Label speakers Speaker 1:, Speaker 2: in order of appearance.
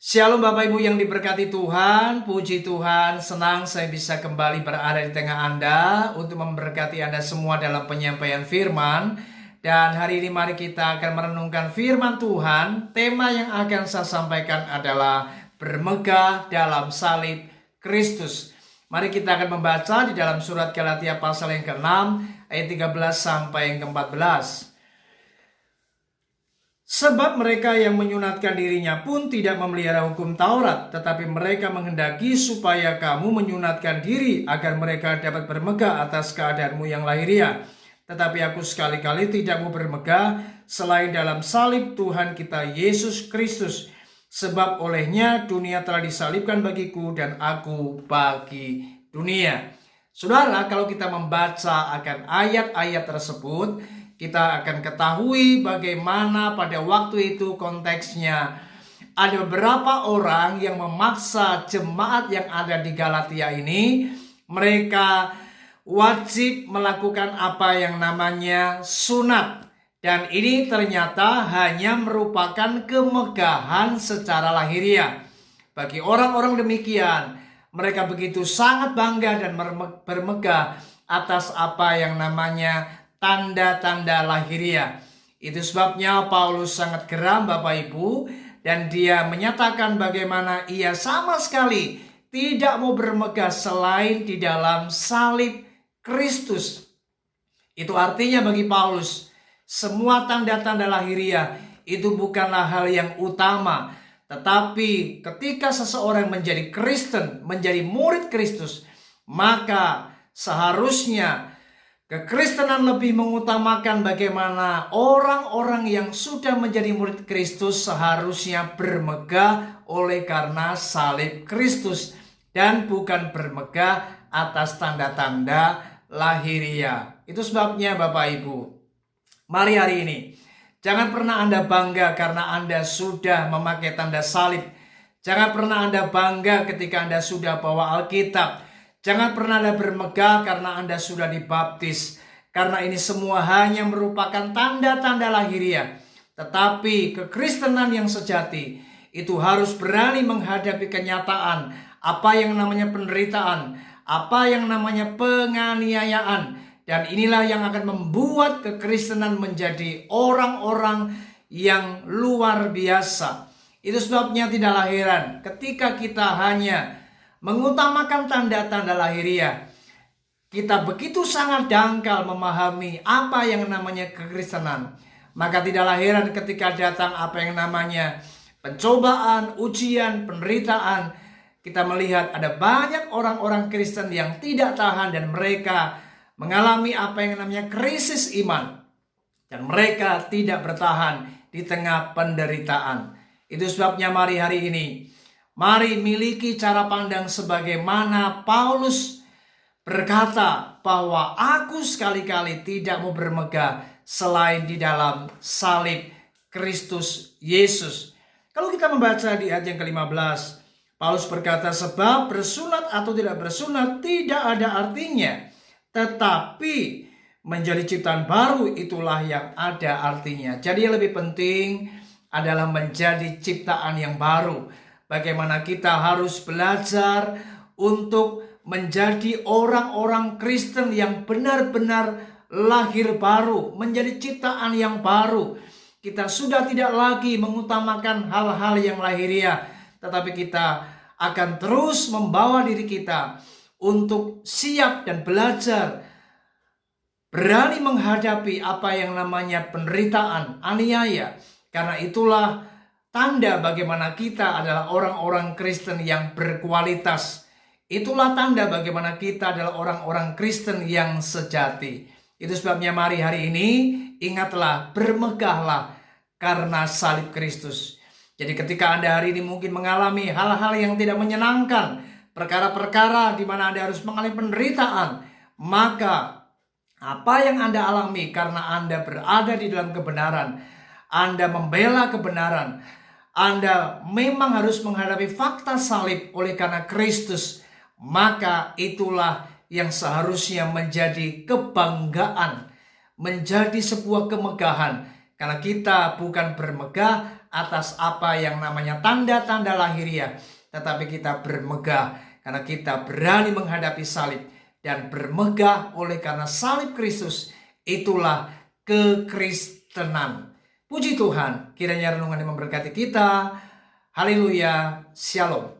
Speaker 1: Shalom Bapak Ibu yang diberkati Tuhan, puji Tuhan, senang saya bisa kembali berada di tengah Anda untuk memberkati Anda semua dalam penyampaian firman. Dan hari ini mari kita akan merenungkan firman Tuhan. Tema yang akan saya sampaikan adalah bermegah dalam salib Kristus. Mari kita akan membaca di dalam surat Galatia pasal yang ke-6 ayat 13 sampai yang ke-14. Sebab mereka yang menyunatkan dirinya pun tidak memelihara hukum Taurat, tetapi mereka menghendaki supaya kamu menyunatkan diri agar mereka dapat bermegah atas keadaanmu yang lahiriah. Tetapi aku sekali-kali tidak mau bermegah selain dalam salib Tuhan kita Yesus Kristus. Sebab olehnya dunia telah disalibkan bagiku dan aku bagi dunia. Saudara, kalau kita membaca akan ayat-ayat tersebut, kita akan ketahui bagaimana pada waktu itu konteksnya. Ada beberapa orang yang memaksa jemaat yang ada di Galatia ini. Mereka wajib melakukan apa yang namanya sunat. Dan ini ternyata hanya merupakan kemegahan secara lahiriah. Bagi orang-orang demikian, mereka begitu sangat bangga dan bermegah atas apa yang namanya tanda-tanda lahiriah. Itu sebabnya Paulus sangat geram Bapak Ibu, dan dia menyatakan bagaimana ia sama sekali tidak mau bermegah selain di dalam salib Kristus. Itu artinya bagi Paulus, semua tanda-tanda lahiriah itu bukanlah hal yang utama. Tetapi ketika seseorang menjadi Kristen, menjadi murid Kristus, maka seharusnya kekristenan lebih mengutamakan bagaimana orang-orang yang sudah menjadi murid Kristus seharusnya bermegah oleh karena salib Kristus dan bukan bermegah atas tanda-tanda lahiriah. Itu sebabnya Bapak Ibu, mari hari ini jangan pernah Anda bangga karena Anda sudah memakai tanda salib. Jangan pernah Anda bangga ketika Anda sudah bawa Alkitab. Jangan pernah Anda bermegah karena Anda sudah dibaptis. Karena ini semua hanya merupakan tanda-tanda lahiriah. Tetapi kekristenan yang sejati itu harus berani menghadapi kenyataan. Apa yang namanya penderitaan. Apa yang namanya penganiayaan. Dan inilah yang akan membuat kekristenan menjadi orang-orang yang luar biasa. Itu sebabnya tidak heran ketika kita hanya mengutamakan tanda-tanda lahiriah, kita begitu sangat dangkal memahami apa yang namanya kekristenan. Maka tidaklah heran ketika datang apa yang namanya pencobaan, ujian, penderitaan. Kita melihat ada banyak orang-orang Kristen yang tidak tahan dan mereka mengalami apa yang namanya krisis iman. Dan mereka tidak bertahan di tengah penderitaan. Itu sebabnya mari hari ini, mari miliki cara pandang sebagaimana Paulus berkata bahwa aku sekali-kali tidak mau bermegah selain di dalam salib Kristus Yesus. Kalau kita membaca di ayat yang ke-15, Paulus berkata, sebab bersunat atau tidak bersunat tidak ada artinya, tetapi menjadi ciptaan baru itulah yang ada artinya. Jadi yang lebih penting adalah menjadi ciptaan yang baru. Bagaimana kita harus belajar untuk menjadi orang-orang Kristen yang benar-benar lahir baru, menjadi ciptaan yang baru. Kita sudah tidak lagi mengutamakan hal-hal yang lahiriah, tetapi kita akan terus membawa diri kita untuk siap dan belajar, berani menghadapi apa yang namanya penderitaan, aniaya. Karena itulah tanda bagaimana kita adalah orang-orang Kristen yang berkualitas. Itulah tanda bagaimana kita adalah orang-orang Kristen yang sejati. Itu sebabnya mari hari ini ingatlah, bermegahlah karena salib Kristus. Jadi ketika Anda hari ini mungkin mengalami hal-hal yang tidak menyenangkan, perkara-perkara di mana Anda harus mengalami penderitaan, maka apa yang Anda alami karena Anda berada di dalam kebenaran, Anda membela kebenaran, Anda memang harus menghadapi fakta salib oleh karena Kristus, maka itulah yang seharusnya menjadi kebanggaan, menjadi sebuah kemegahan. Karena kita bukan bermegah atas apa yang namanya tanda-tanda lahiriah, tetapi kita bermegah karena kita berani menghadapi salib. Dan bermegah oleh karena salib Kristus, itulah kekristenan. Puji Tuhan, kiranya renungan ini memberkati kita. Haleluya, shalom.